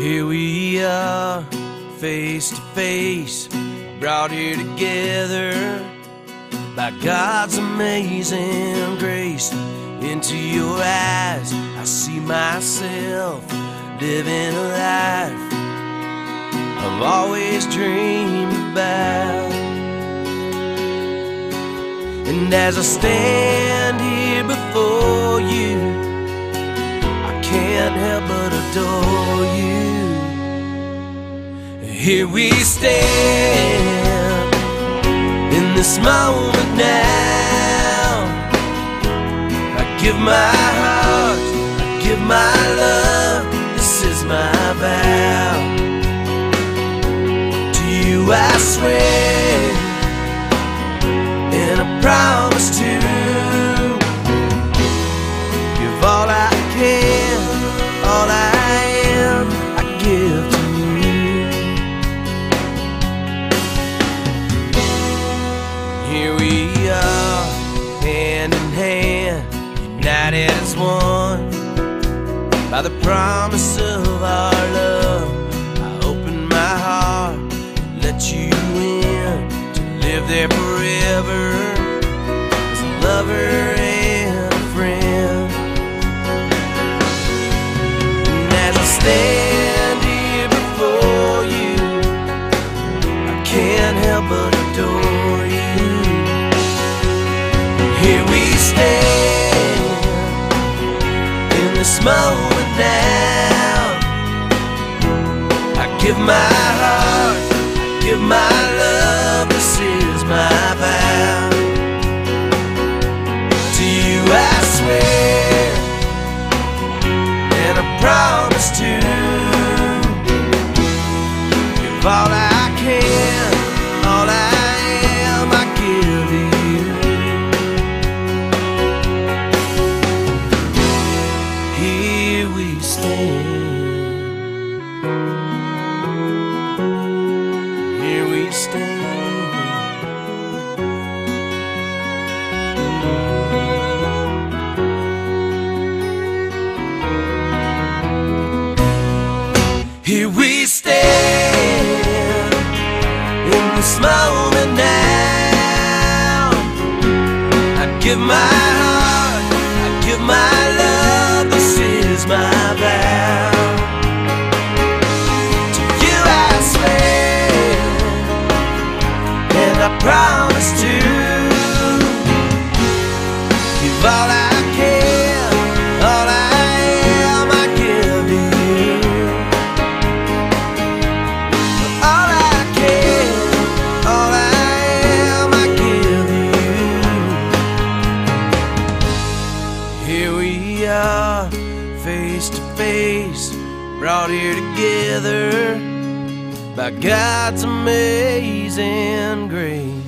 Here we are, face to face, brought here together by God's amazing grace. Into your eyes I see myself living a life I've always dreamed about. And as I stand here before you, I can't help but adore you. Here we stand in this moment now. I give my heart, I give my love, this is my vow. To you I swear, and I promise to give all I can, all I am, I give to you. Here we are, hand in hand, united as one by the promise of our love. I open my heart, let you in, to live there forever as a lover and a friend. And as I stand here before you, I can't help but adore you. Here we stand in this moment now. I give my heart, I give my love, this is my vow. To you I swear, and I promise to give all I can, all I am, I give to you. Here we stand, here we stand. Here we stand in this moment now. I give my heart, I give my love, this is my vow. To you I swear, and I promise to give all I can, all I am, I give to you. All I can, all I am, I give to you. Here we are, face to face, brought here together by God's amazing grace.